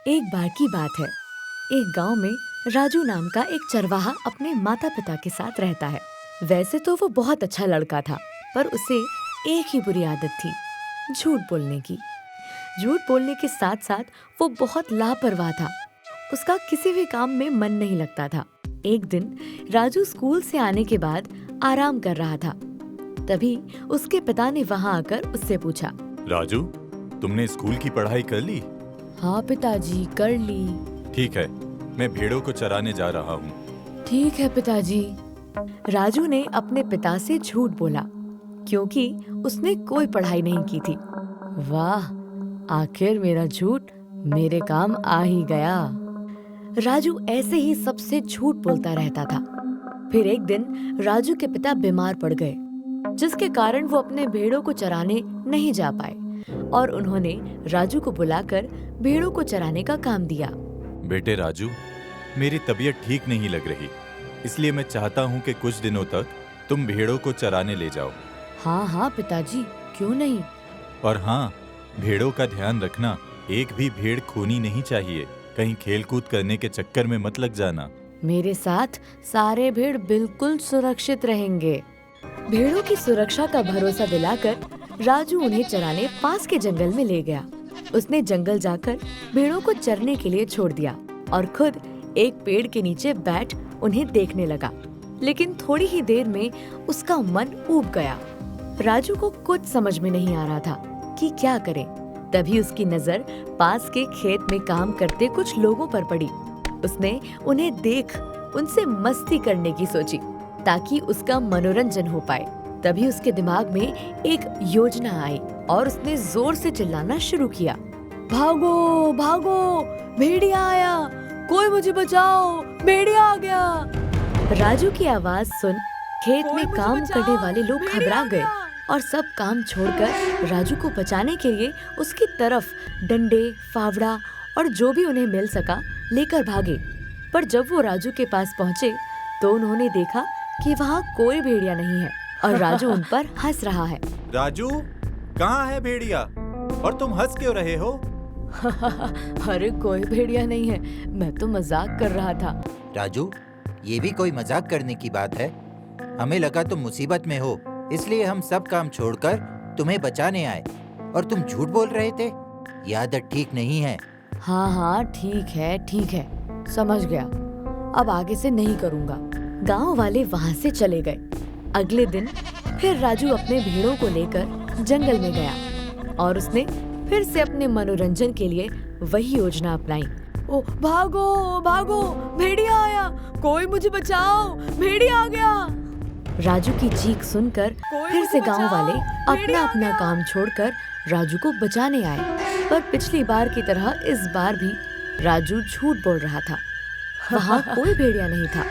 एक बार की बात है। एक गांव में राजू नाम का एक चरवाहा अपने माता पिता के साथ रहता है। वैसे तो वो बहुत अच्छा लड़का था, पर उसे एक ही बुरी आदत थी, झूठ बोलने की। झूठ बोलने के साथ साथ वो बहुत लापरवाह था। उसका किसी भी काम में मन नहीं लगता था। एक दिन राजू स्कूल से आने के बाद आराम कर रहा था। तभी उसके पिता ने वहां आकर उससे पूछा, राजू, तुमने स्कूल की पढ़ाई कर ली? हाँ पिताजी, कर ली। ठीक है, मैं भेड़ों को चराने जा रहा हूँ। ठीक है पिताजी। राजू ने अपने पिता से झूठ बोला, क्योंकि उसने कोई पढ़ाई नहीं की थी। वाह, आखिर मेरा झूठ मेरे काम आ ही गया। राजू ऐसे ही सबसे झूठ बोलता रहता था। फिर एक दिन राजू के पिता बीमार पड़ गए, जिसके कारण वो अपने भेड़ों को चराने नहीं जा पाए और उन्होंने राजू को बुलाकर भेड़ों को चराने का काम दिया। बेटे राजू, मेरी तबीयत ठीक नहीं लग रही, इसलिए मैं चाहता हूँ कि कुछ दिनों तक तुम भेड़ों को चराने ले जाओ। हाँ हाँ पिताजी, क्यों नहीं। और हाँ, भेड़ों का ध्यान रखना, एक भी भेड़ खोनी नहीं चाहिए। कहीं खेलकूद करने के चक्कर में मत लग जाना। मेरे साथ सारे भेड़ बिल्कुल सुरक्षित रहेंगे। भेड़ों की सुरक्षा का भरोसा दिलाकर राजू उन्हें चराने पास के जंगल में ले गया। उसने जंगल जाकर भेड़ों को चरने के लिए छोड़ दिया और खुद एक पेड़ के नीचे बैठ उन्हें देखने लगा। लेकिन थोड़ी ही देर में उसका मन ऊब गया। राजू को कुछ समझ में नहीं आ रहा था कि क्या करे। तभी उसकी नजर पास के खेत में काम करते कुछ लोगों पर पड़ी। उसने उन्हें देख उनसे मस्ती करने की सोची, ताकि उसका मनोरंजन हो पाए। तभी उसके दिमाग में एक योजना आई और उसने जोर से चिल्लाना शुरू किया, भागो भागो, भेड़िया आया, कोई मुझे बचाओ, भेड़िया आ गया। राजू की आवाज सुन खेत में काम करने वाले लोग घबरा गए और सब काम छोड़कर राजू को बचाने के लिए उसकी तरफ डंडे, फावड़ा और जो भी उन्हें मिल सका लेकर भागे। पर जब वो राजू के पास पहुँचे तो उन्होंने देखा कि वहाँ कोई भेड़िया नहीं है और राजू उन पर हंस रहा है। राजू, कहाँ है भेड़िया और तुम हंस क्यों रहे हो? अरे कोई भेड़िया नहीं है, मैं तो मजाक कर रहा था। राजू, ये भी कोई मजाक करने की बात है? हमें लगा तुम मुसीबत में हो, इसलिए हम सब काम छोड़कर तुम्हें बचाने आए और तुम झूठ बोल रहे थे। ये आदत ठीक नहीं है। हाँ हाँ, ठीक है, समझ गया। अब आगे से नहीं करूँगा। गांव वाले वहाँ से चले गए। अगले दिन फिर राजू अपने भेड़ों को लेकर जंगल में गया और उसने फिर से अपने मनोरंजन के लिए वही योजना अपनाई। ओ भागो भागो, भेड़िया आया, कोई मुझे बचाओ, भेड़िया आ गया। राजू की चीख सुनकर फिर से गांव वाले अपना अपना काम छोड़कर राजू को बचाने आए। पर पिछली बार की तरह इस बार भी राजू झूठ बोल रहा था। वहाँ कोई भेड़िया नहीं था।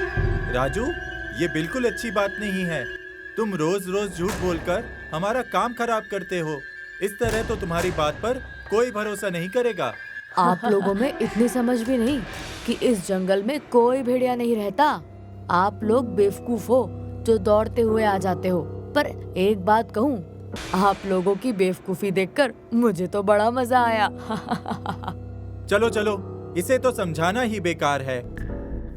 राजू, ये बिल्कुल अच्छी बात नहीं है। तुम रोज रोज झूठ बोलकर हमारा काम खराब करते हो। इस तरह तो तुम्हारी बात पर कोई भरोसा नहीं करेगा। आप लोगों में इतनी समझ भी नहीं कि इस जंगल में कोई भेड़िया नहीं रहता। आप लोग बेवकूफ हो जो दौड़ते हुए आ जाते हो। पर एक बात कहूँ, आप लोगों की बेवकूफी देखकर मुझे तो बड़ा मजा आया। चलो चलो, इसे तो समझाना ही बेकार है।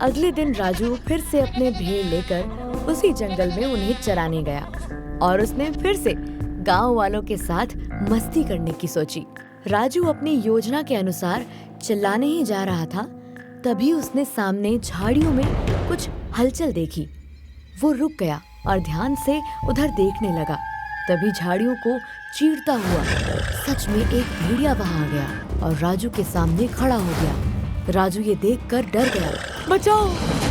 अगले दिन राजू फिर से अपने भेड़ लेकर उसी जंगल में उन्हें चराने गया और उसने फिर से गांव वालों के साथ मस्ती करने की सोची। राजू अपनी योजना के अनुसार चिल्लाने ही जा रहा था, तभी उसने सामने झाड़ियों में कुछ हलचल देखी। वो रुक गया और ध्यान से उधर देखने लगा। तभी झाड़ियों को चीरता हुआ सच में एक भेड़िया वहां आ गया और राजू के सामने खड़ा हो गया। राजू ये देखकर डर गया। बचाओ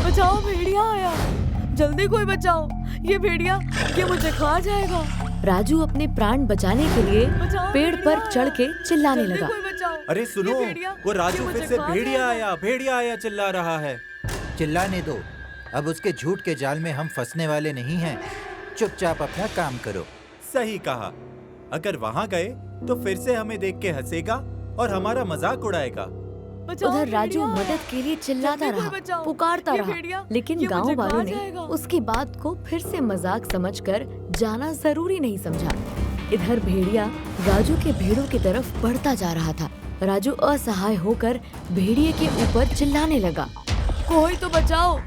बचाओ, भेड़िया आया, जल्दी कोई बचाओ, ये भेड़िया ये मुझे खा जाएगा। राजू अपने प्राण बचाने के लिए पेड़ पर चढ़ के चिल्लाने लगा। अरे सुनो, वो राजू फिर से भेड़िया आया चिल्ला रहा है। चिल्लाने दो, अब उसके झूठ के जाल में हम फंसने वाले नहीं हैं। चुपचाप अपना काम करो। सही कहा। अगर वहाँ गए तो फिर से हमें देख के हंसेगा और हमारा मजाक उड़ाएगा। उधर राजू मदद के लिए चिल्लाता रहा, पुकारता रहा, लेकिन गांव वालों ने उसकी बात को फिर से मजाक समझकर जाना जरूरी नहीं समझा। इधर भेड़िया राजू के भेड़ों की तरफ बढ़ता जा रहा था। राजू असहाय होकर भेड़िए के ऊपर चिल्लाने लगा, कोई तो बचाओ,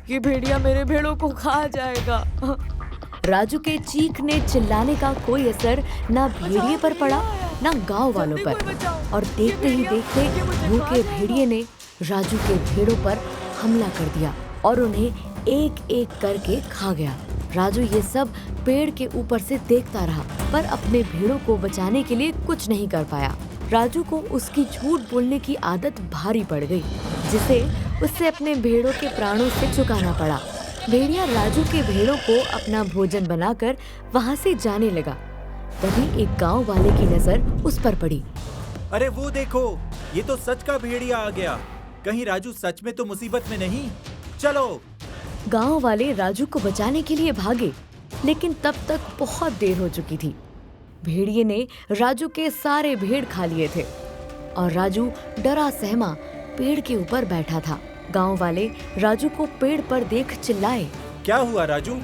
ये भेड़िया मेरे भेड़ों को खा जाएगा। राजू के चीखने चिल्लाने का कोई असर ना भेड़िए पर पड़ा ना गांव वालों पर, और देखते ही देखते भूखे भेड़िए ने राजू के भेड़ों पर हमला कर दिया और उन्हें एक एक करके खा गया। राजू ये सब पेड़ के ऊपर से देखता रहा, पर अपने भेड़ों को बचाने के लिए कुछ नहीं कर पाया। राजू को उसकी झूठ बोलने की आदत भारी पड़ गई, जिसे उससे अपने भेड़ों के प्राणों से चुकाना पड़ा। भेड़िया राजू के भेड़ों को अपना भोजन बनाकर वहाँ से जाने लगा। तभी एक गांव वाले की नजर उस पर पड़ी। अरे वो देखो, ये तो सच का भेड़िया आ गया। कहीं राजू सच में तो मुसीबत में नहीं? चलो। गांव वाले राजू को बचाने के लिए भागे, लेकिन तब तक बहुत देर हो चुकी थी। भेड़िए ने राजू के सारे भेड़ खा लिए थे और राजू डरा सहमा पेड़ के ऊपर बैठा था। गांव वाले राजू को पेड़ पर देख चिल्लाए, क्या हुआ राजू,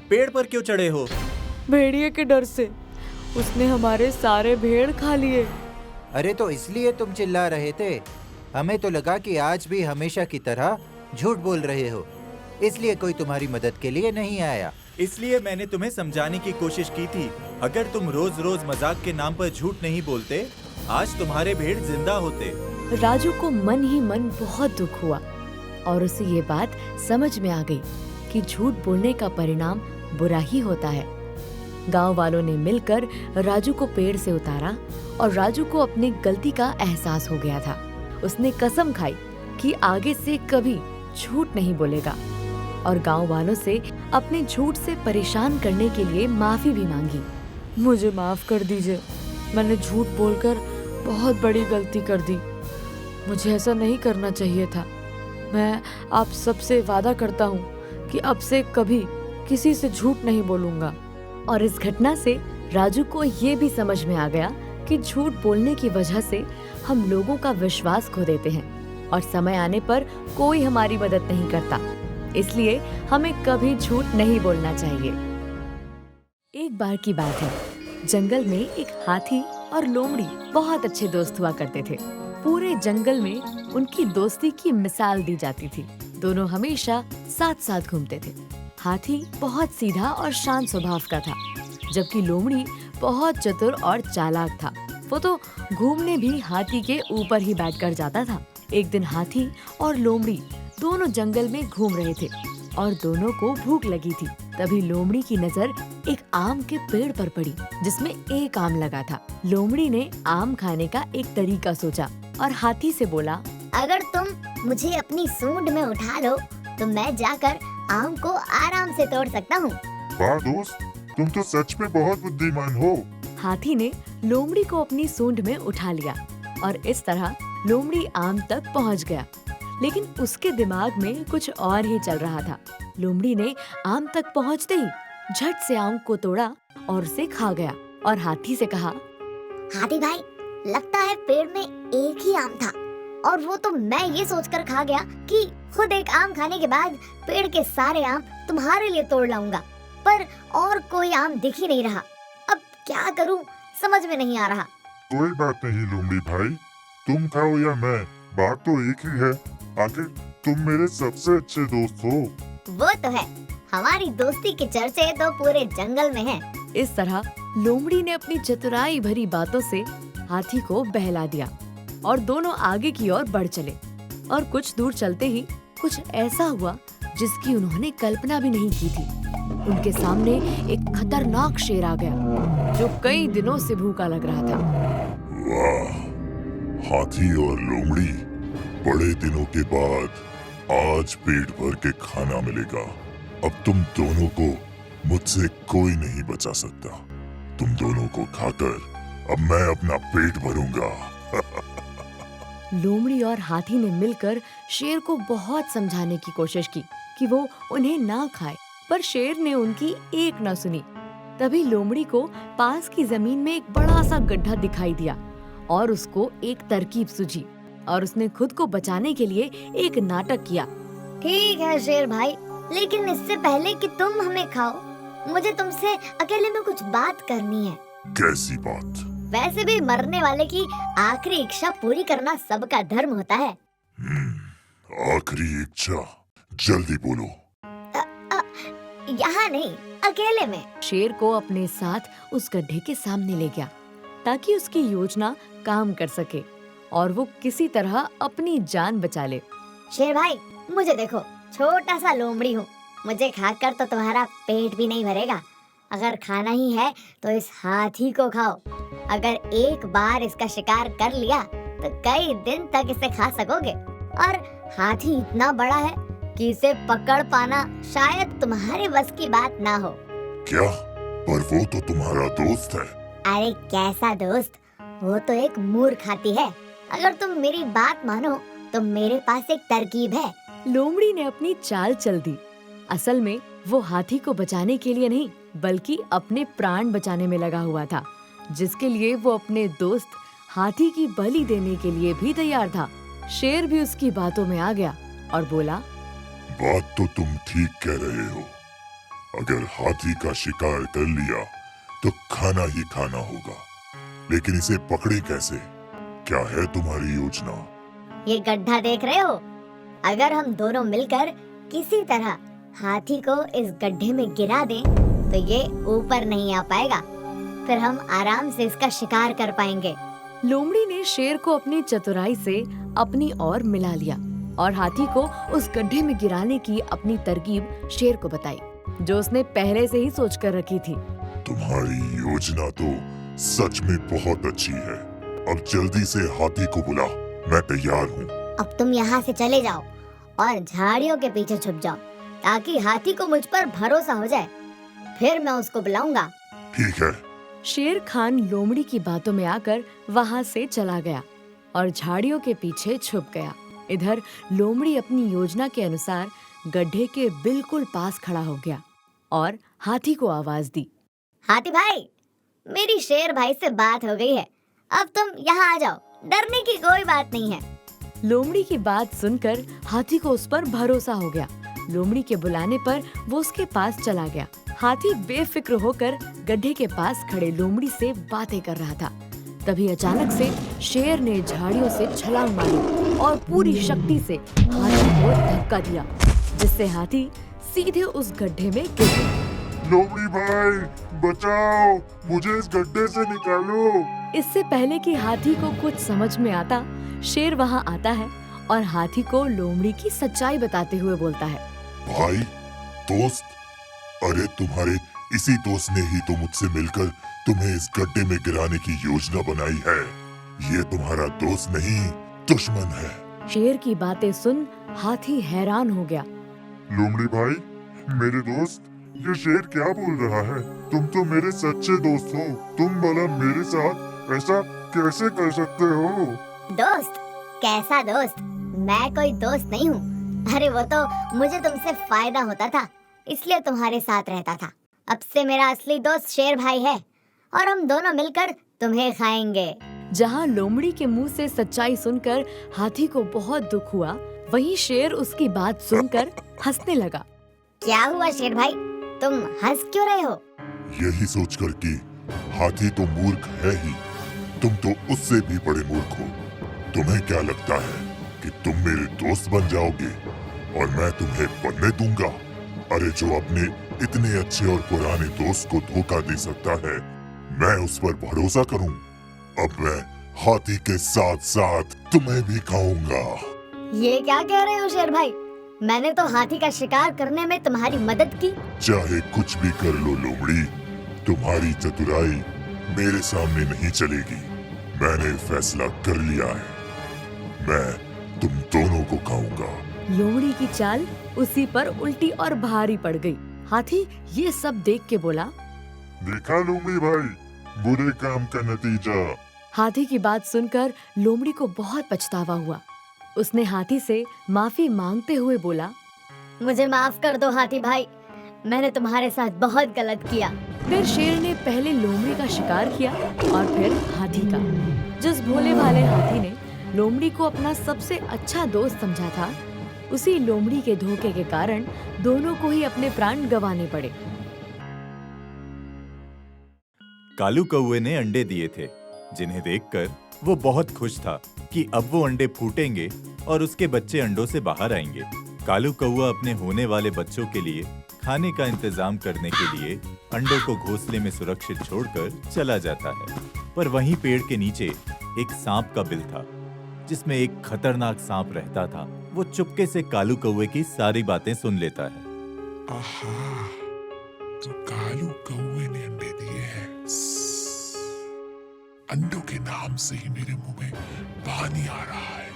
पेड़ पर क्यों चढ़े हो? भेड़िए के डर से, उसने हमारे सारे भेड़ खा लिए। अरे तो इसलिए तुम चिल्ला रहे थे? हमें तो लगा कि आज भी हमेशा की तरह झूठ बोल रहे हो, इसलिए कोई तुम्हारी मदद के लिए नहीं आया। इसलिए मैंने तुम्हें समझाने की कोशिश की थी। अगर तुम रोज रोज मजाक के नाम पर झूठ नहीं बोलते, आज तुम्हारे भेड़ जिंदा होते। राजू को मन ही मन बहुत दुख हुआ और उसे ये बात समझ में आ गई कि झूठ बोलने का परिणाम बुरा ही होता है। गांव वालों ने मिलकर राजू को पेड़ से उतारा और राजू को अपनी गलती का एहसास हो गया था। उसने कसम खाई कि आगे से कभी झूठ नहीं बोलेगा और गांव वालों से अपने झूठ से परेशान करने के लिए माफी भी मांगी। मुझे माफ कर दीजिए, मैंने झूठ बोलकर बहुत बड़ी गलती कर दी। मुझे ऐसा नहीं करना चाहिए था। मैं आप सबसे वादा करता हूँ कि अब से कभी किसी से झूठ नहीं बोलूंगा। और इस घटना से राजू को ये भी समझ में आ गया कि झूठ बोलने की वजह से हम लोगों का विश्वास खो देते हैं और समय आने पर कोई हमारी मदद नहीं करता। इसलिए हमें कभी झूठ नहीं बोलना चाहिए। एक बार की बात है, जंगल में एक हाथी और लोमड़ी बहुत अच्छे दोस्त हुआ करते थे। पूरे जंगल में उनकी दोस्ती की मिसाल दी जाती थी। दोनों हमेशा साथ साथ घूमते थे। हाथी बहुत सीधा और शांत स्वभाव का था, जबकि लोमड़ी बहुत चतुर और चालाक था। वो तो घूमने भी हाथी के ऊपर ही बैठकर जाता था। एक दिन हाथी और लोमड़ी दोनों जंगल में घूम रहे थे और दोनों को भूख लगी थी। तभी लोमड़ी की नजर एक आम के पेड़ पर पड़ी, जिसमें एक आम लगा था। लोमड़ी ने आम खाने का एक तरीका सोचा और हाथी से बोला, अगर तुम मुझे अपनी सूंड में उठा लो तो मैं जाकर आम को आराम से तोड़ सकता हूँ। वाह दोस्त, तुम तो सच में बहुत बुद्धिमान हो। हाथी ने लोमड़ी को अपनी सूंड में उठा लिया और इस तरह लोमड़ी आम तक पहुँच गया। लेकिन उसके दिमाग में कुछ और ही चल रहा था। लोमड़ी ने आम तक पहुँचते ही झट से आम को तोड़ा और उसे खा गया और हाथी से कहा, हाथी भाई, लगता है पेड़ में एक ही आम था और वो तो मैं ये सोचकर खा गया कि खुद एक आम खाने के बाद पेड़ के सारे आम तुम्हारे लिए तोड़ लाऊंगा, पर और कोई आम दिख ही नहीं रहा। अब क्या करूं, समझ में नहीं आ रहा। कोई बात नहीं लोमड़ी भाई, तुम खाओ या मैं, बात तो एक ही है। आखिर तुम मेरे सबसे अच्छे दोस्त हो। वो तो है, हमारी दोस्ती के चर्चे तो पूरे जंगल में हैं। इस तरह लोमड़ी ने अपनी चतुराई भरी बातों से हाथी को बहला दिया और दोनों आगे की ओर बढ़ चले। और कुछ दूर चलते ही कुछ ऐसा हुआ जिसकी उन्होंने कल्पना भी नहीं की थी। उनके सामने एक खतरनाक शेर आ गया जो कई दिनों से भूखा लग रहा था। वाह, हाथी और लोमड़ी, बड़े दिनों के बाद आज पेट भर के खाना मिलेगा। अब तुम दोनों को मुझसे कोई नहीं बचा सकता। तुम दोनों को खाकर अब मैं अपना पेट भरूंगा। लोमड़ी और हाथी ने मिलकर शेर को बहुत समझाने की कोशिश की कि वो उन्हें ना खाए, पर शेर ने उनकी एक न सुनी। तभी लोमड़ी को पास की जमीन में एक बड़ा सा गड्ढा दिखाई दिया और उसको एक तरकीब सूझी और उसने खुद को बचाने के लिए एक नाटक किया। ठीक है शेर भाई, लेकिन इससे पहले कि तुम हमें खाओ, मुझे तुमसे अकेले में कुछ बात करनी है। कैसी बात? वैसे भी मरने वाले की आखिरी इच्छा पूरी करना सबका धर्म होता है। आखिरी इच्छा, जल्दी बोलो। यहाँ नहीं, अकेले में। शेर को अपने साथ उस गड्ढे के सामने ले गया ताकि उसकी योजना काम कर सके और वो किसी तरह अपनी जान बचा ले। शेर भाई, मुझे देखो, छोटा सा लोमड़ी हूँ। मुझे खाकर तो तुम्हारा पेट भी नहीं भरेगा। अगर खाना ही है तो इस हाथी को खाओ। अगर एक बार इसका शिकार कर लिया तो कई दिन तक इसे खा सकोगे। और हाथी इतना बड़ा है कि इसे पकड़ पाना शायद तुम्हारे बस की बात ना हो। क्या? पर वो तो तुम्हारा दोस्त है। अरे कैसा दोस्त, वो तो एक मूर्ख हाथी है। अगर तुम मेरी बात मानो तो मेरे पास एक तरकीब है। लोमड़ी ने अपनी चाल चल दी। असल में वो हाथी को बचाने के लिए नहीं बल्कि अपने प्राण बचाने में लगा हुआ था, जिसके लिए वो अपने दोस्त हाथी की बलि देने के लिए भी तैयार था। शेर भी उसकी बातों में आ गया और बोला, बात तो तुम ठीक कह रहे हो। अगर हाथी का शिकार कर लिया तो खाना ही खाना होगा, लेकिन इसे पकड़े कैसे? क्या है तुम्हारी योजना? ये गड्ढा देख रहे हो? अगर हम दोनों मिलकर किसी तरह हाथी को इस गड्ढे में गिरा दें तो ये ऊपर नहीं आ पाएगा। फिर हम आराम से इसका शिकार कर पाएंगे। लोमड़ी ने शेर को अपनी चतुराई से अपनी ओर मिला लिया और हाथी को उस गड्ढे में गिराने की अपनी तरकीब शेर को बताई, जो उसने पहले से ही सोच कर रखी थी। तुम्हारी योजना तो सच में बहुत अच्छी है। अब जल्दी से हाथी को बुला, मैं तैयार हूँ। अब तुम यहाँ से चले जाओ और झाड़ियों के पीछे छुप जाओ ताकि हाथी को मुझ पर भरोसा हो जाए। फिर मैं उसको बुलाऊंगा। ठीक है। शेर खान लोमड़ी की बातों में आकर वहाँ से चला गया और झाड़ियों के पीछे छुप गया। इधर लोमड़ी अपनी योजना के अनुसार गड्ढे के बिल्कुल पास खड़ा हो गया और हाथी को आवाज दी। हाथी भाई, मेरी शेर भाई से बात हो गई है। अब तुम यहाँ आ जाओ, डरने की कोई बात नहीं है। लोमड़ी की बात सुनकर हाथी को उस पर भरोसा हो गया। लोमड़ी के बुलाने पर वो उसके पास चला गया। हाथी बेफिक्र होकर गड्ढे के पास खड़े लोमड़ी से बातें कर रहा था। तभी अचानक से शेर ने झाड़ियों से छलांग मारी और पूरी शक्ति से हाथी को धक्का दिया, जिससे हाथी सीधे उस गड्ढे में गिर गया। लोमड़ी भाई, बचाओ, मुझे इस गड्ढे से निकालो। इससे पहले कि हाथी को कुछ समझ में आता, शेर वहाँ आता है और हाथी को लोमड़ी की सच्चाई बताते हुए बोलता है। भाई, दोस्त, अरे तुम्हारे इसी दोस्त ने ही तो मुझसे मिलकर तुम्हें इस गड्ढे में गिराने की योजना बनाई है। ये तुम्हारा दोस्त नहीं, दुश्मन है। शेर की बातें सुन हाथी हैरान हो गया। लोमड़ी भाई, मेरे दोस्त, ये शेर क्या बोल रहा है? तुम तो मेरे सच्चे दोस्त हो। तुम भला मेरे साथ ऐसा कैसे कर सकते हो? दोस्त? कैसा दोस्त? मैं कोई दोस्त नहीं हूँ। अरे वो तो मुझे तुमसे फायदा होता था, इसलिए तुम्हारे साथ रहता था। अब से मेरा असली दोस्त शेर भाई है और हम दोनों मिलकर तुम्हें खाएंगे। जहाँ लोमड़ी के मुंह से सच्चाई सुनकर हाथी को बहुत दुख हुआ, वहीं शेर उसकी बात सुनकर हंसने लगा। क्या हुआ शेर भाई, तुम हंस क्यों रहे हो? यही सोचकर कि हाथी तो मूर्ख है ही, तुम तो उससे भी बड़े मूर्ख हो। तुम्हें क्या लगता है कि तुम मेरे दोस्त बन जाओगे और मैं तुम्हें बनने दूंगा? अरे जो अपने इतने अच्छे और पुराने दोस्त को धोखा दे सकता है, मैं उस पर भरोसा करूं? अब मैं हाथी के साथ साथ तुम्हें भी खाऊंगा। ये क्या कह रहे हो शेर भाई? मैंने तो हाथी का शिकार करने में तुम्हारी मदद की। चाहे कुछ भी कर लो लोमड़ी, तुम्हारी चतुराई मेरे सामने नहीं चलेगी। मैंने फैसला कर लिया है, मैं तुम दोनों को खाऊंगा। लोमड़ी की चाल उसी पर उल्टी और भारी पड़ गई। हाथी ये सब देख के बोला, देखा लोमड़ी भाई, बुरे काम का नतीजा। हाथी की बात सुनकर लोमड़ी को बहुत पछतावा हुआ। उसने हाथी से माफी मांगते हुए बोला, मुझे माफ कर दो हाथी भाई, मैंने तुम्हारे साथ बहुत गलत किया। फिर शेर ने पहले लोमड़ी का शिकार किया और फिर हाथी का। जिस भोले भाले हाथी ने लोमड़ी को अपना सबसे अच्छा दोस्त समझा था, उसी लोमड़ी के धोखे के कारण दोनों को ही अपने प्राण गंवाने पड़े। कालू कौवे ने अंडे दिए थे जिन्हें देखकर वो बहुत खुश था कि अब वो अंडे फूटेंगे और उसके बच्चे अंडों से बाहर आएंगे। कालू कौवा अपने होने वाले बच्चों के लिए खाने का इंतजाम करने के लिए अंडों को घोंसले में सुरक्षित छोड़कर चला जाता है। पर वहीं पेड़ के नीचे एक सांप का बिल था, जिसमें एक खतरनाक सांप रहता था। वो चुपके से कालू कौवे की सारी बातें सुन लेता है। आहा, तो कालू कौवे ने अंडे दिए हैं। अंडों के नाम से ही मेरे मुंह में पानी आ रहा है।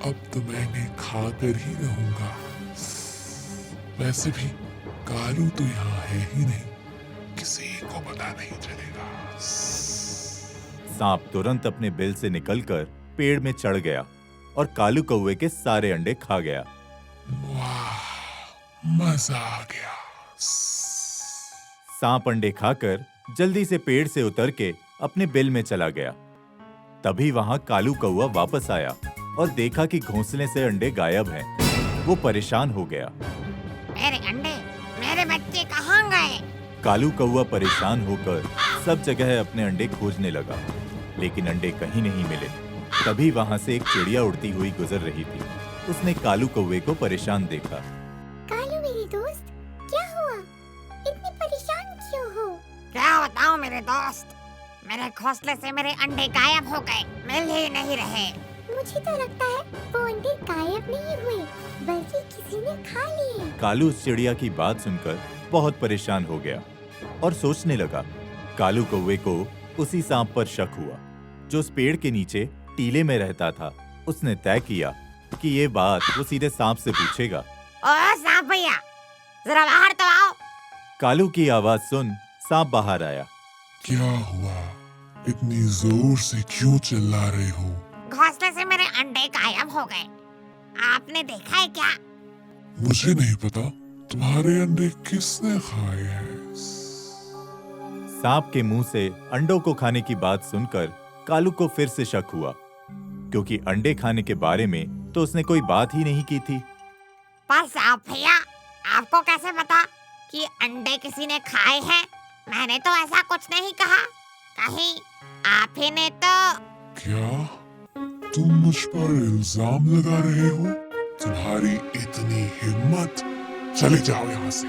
अब तो मैं इन्हें खाकर ही रहूंगा। वैसे भी कालू तो यहाँ है ही नहीं, किसी को पता नहीं चलेगा। सांप तुरंत अपने बिल से निकलकर पेड़ में चढ़ गया और कालू कौवे के सारे अंडे खा गया। वाह, मजा आ गया। सांप अंडे खाकर जल्दी से पेड़ से उतर के अपने बिल में चला गया। तभी वहां कालू कौवा वापस आया और देखा कि घोंसले से अंडे गायब हैं। वो परेशान हो गया। मेरे अंडे, मेरे बच्चे कहाँ गए? कालू कौवा परेशान होकर सब जगह अपने अंडे खोजने लगा, लेकिन अंडे कहीं नहीं मिले। तभी वहां से एक चिड़िया उड़ती हुई गुजर रही थी। उसने कालू कौवे को परेशान देखा। कालू मेरे दोस्त, क्या हुआ? इतने परेशान क्यों हो? क्या बताऊं मेरे दोस्त, मेरे घोंसले से मेरे अंडे गायब हो गए, मिल ही नहीं रहे। मुझे तो लगता है वो अंडे गायब नहीं हुए, बल्कि किसी ने खा लिए। कालू उस चिड़िया की बात सुनकर बहुत परेशान हो गया और सोचने लगा। कालू कौवे को उसी सांप पर शक हुआ जो उस पेड़ के नीचे टीले में रहता था। उसने तय किया कि ये बात वो सीधे सांप से पूछेगा। ओ सांप भैया, जरा बाहर तो आओ। कालू की आवाज सुन सांप बाहर आया। क्या हुआ? इतनी जोर से क्यों चिल्ला रहे हो? घोंसले से मेरे अंडे गायब हो गए, आपने देखा है क्या? मुझे नहीं पता, तुम्हारे अंडे किसने खाए हैं? सांप के मुंह से अंडों को खाने की बात सुनकर कालू को फिर से शक हुआ, क्योंकि अंडे खाने के बारे में तो उसने कोई बात ही नहीं की थी। पर सांप भैया, आपको कैसे पता कि अंडे किसी ने खाए हैं? मैंने तो ऐसा कुछ नहीं कहा, कहीं आप ही ने तो। क्या तुम मुझ पर इल्जाम लगा रहे हो? तुम्हारी इतनी हिम्मत, चले जाओ यहाँ से।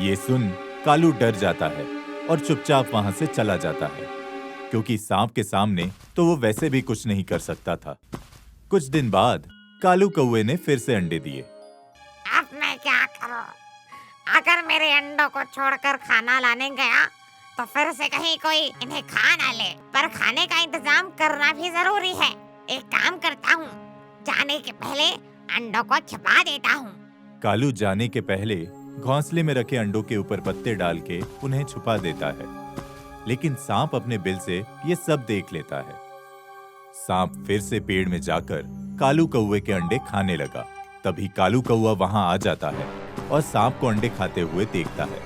ये सुन कालू डर जाता है और चुपचाप वहां से चला जाता है, क्योंकि सांप के सामने तो वो वैसे भी कुछ नहीं कर सकता था। कुछ दिन बाद कालू कौवे ने फिर से अंडे दिए। अब मैं क्या करूं? अगर मेरे अंडों को छोड़कर खाना लाने गया तो फिर से कहीं कोई इन्हें खा ना ले। पर खाने का इंतजाम करना भी जरूरी है। एक काम करता हूँ, जाने के पहले अंडों को छिपा देता हूँ। कालू जाने के पहले घोंसले में रखे अंडों के ऊपर पत्ते डाल के उन्हें छुपा देता है, लेकिन सांप अपने बिल से ये सब देख लेता है। सांप फिर से पेड़ में जाकर कालू कौवे के अंडे खाने लगा। तभी कालू कौवा वहां आ जाता है और सांप को अंडे खाते हुए देखता है।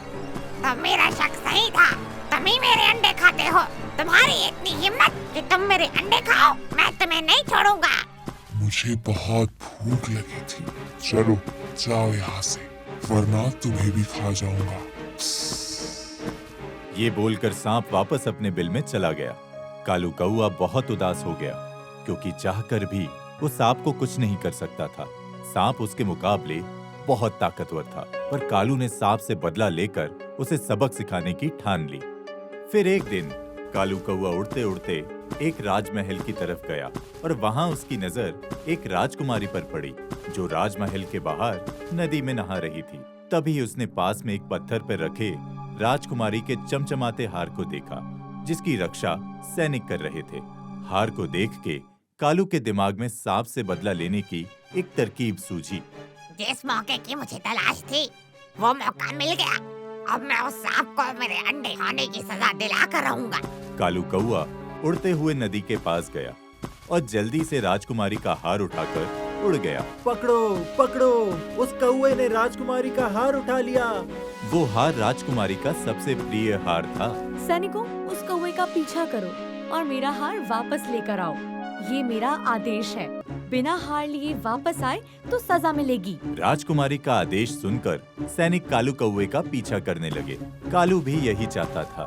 तो मेरा शक सही था, तुम ही मेरे अंडे खाते हो। तुम्हारी इतनी हिम्मत कि तुम मेरे अंडे खाओ, मैं तुम्हें नहीं छोड़ूंगा। मुझे बहुत भूख लगी थी, चलो जाओ यहाँ से, वरना तुम्हें भी खा जाऊंगा। ये बोलकर सांप वापस अपने बिल में चला गया। कालू कौवा बहुत उदास हो गया, क्योंकि चाहकर भी वो सांप को कुछ नहीं कर सकता था। सांप उसके मुकाबले बहुत ताकतवर था, पर कालू ने सांप से बदला लेकर उसे सबक सिखाने की ठान ली। फिर एक दिन कालू कौवा उड़ते उड़ते एक राजमहल की तरफ गया और वहां उसकी नजर एक राजकुमारी पर पड़ी, जो राजमहल के बाहर नदी में नहा रही थी। तभी उसने पास में एक पत्थर पर रखे राजकुमारी के चमचमाते हार को देखा, जिसकी रक्षा सैनिक कर रहे थे। हार को देख के कालू के दिमाग में सांप से बदला लेने की एक तरकीब सूझी। जिस मौके की मुझे तलाश थी, वो मौका मिल गया। अब मैं उस सांप को मेरे अंडे खाने की सजा दिलाकर रहूंगा। कालू कौवा उड़ते हुए नदी के पास गया और जल्दी से राजकुमारी का हार उठाकर उड़ गया। पकड़ो पकड़ो, उस कौवे ने राजकुमारी का हार उठा लिया। वो हार राजकुमारी का सबसे प्रिय हार था। सैनिकों, उस कौवे का पीछा करो और मेरा हार वापस लेकर आओ। ये मेरा आदेश है। बिना हार लिए वापस आए तो सजा मिलेगी। राजकुमारी का आदेश सुनकर सैनिक कालू कौवे का पीछा करने लगे। कालू भी यही चाहता था,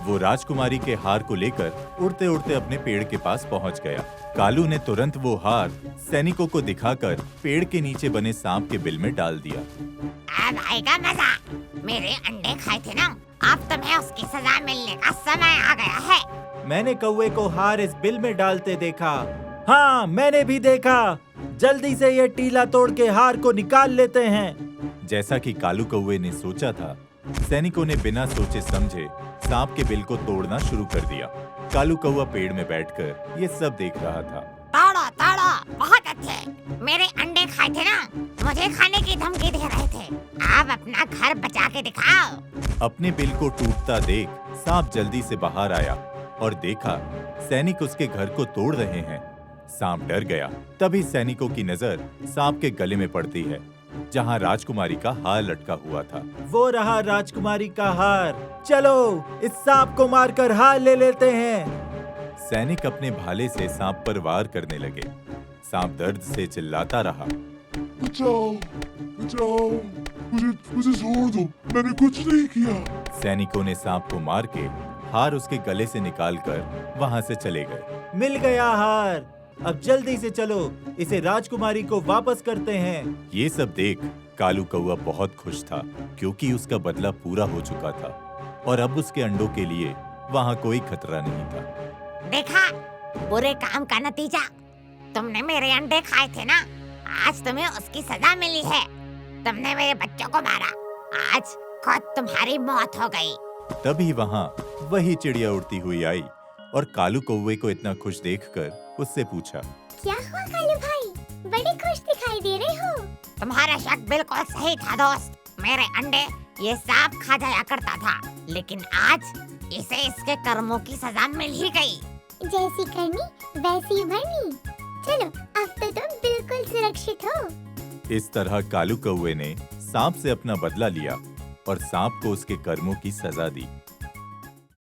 वो राजकुमारी के हार को लेकर उड़ते उड़ते अपने पेड़ के पास पहुंच गया। कालू ने तुरंत वो हार सैनिकों को दिखाकर पेड़ के नीचे बने सांप के बिल में डाल दिया। अब आएगा मजा। मेरे अंडे खाए थे ना, अब तुम्हें उसकी सजा मिलने का समय आ गया है। मैंने कौवे को हार इस बिल में डालते देखा। हाँ, मैंने भी देखा। जल्दी से ये टीला तोड़ के हार को निकाल लेते हैं। जैसा कि कालू कौवे ने सोचा था, सैनिकों ने बिना सोचे समझे सांप के बिल को तोड़ना शुरू कर दिया। कालू कौवा पेड़ में बैठकर ये सब देख रहा था। तोड़ो तोड़ो, बहुत अच्छे। मेरे अंडे खाए थे ना, मुझे खाने की धमकी दे रहे थे। अब अपना घर बचा के दिखाओ। अपने बिल को टूटता देख सांप जल्दी से बाहर आया और देखा सैनिक उसके घर को तोड़ रहे हैं। सांप डर गया। तभी सैनिकों की नजर सांप के गले में पड़ती है, जहां राजकुमारी का हार लटका हुआ था। वो रहा राजकुमारी का हार। चलो इस सांप को मारकर हार ले लेते हैं। सैनिक अपने भाले से सांप पर वार करने लगे। सांप दर्द से चिल्लाता रहा। बचाओ, बचाओ, मुझे छोड़ दो, मैंने कुछ नहीं किया। सैनिकों ने सांप को मार के हार उसके गले से निकालकर वहां से चले गए। मिल गया हार। अब जल्दी से चलो, इसे राजकुमारी को वापस करते हैं। ये सब देख कालू कौवा बहुत खुश था, क्योंकि उसका बदला पूरा हो चुका था और अब उसके अंडों के लिए वहां कोई खतरा नहीं था। देखा, बुरे काम का नतीजा। तुमने मेरे अंडे खाए थे ना, आज तुम्हें उसकी सजा मिली है। तुमने मेरे बच्चों को मारा, आज खुद तुम्हारी मौत हो गई। तभी वहां वही चिड़िया उड़ती हुई आई और कालू कौवे को इतना खुश देखकर उससे पूछा, क्या हुआ कालू भाई, बड़े खुश दिखाई दे रहे हो। तुम्हारा शक बिल्कुल सही था दोस्त। मेरे अंडे ये सांप खा जाया करता था, लेकिन आज इसे इसके कर्मों की सजा मिल ही गई। जैसी करनी वैसी भरनी। चलो अब तो तुम बिल्कुल सुरक्षित हो। इस तरह कालू कौवे ने सांप से अपना बदला लिया और सांप को उसके कर्मों की सजा दी।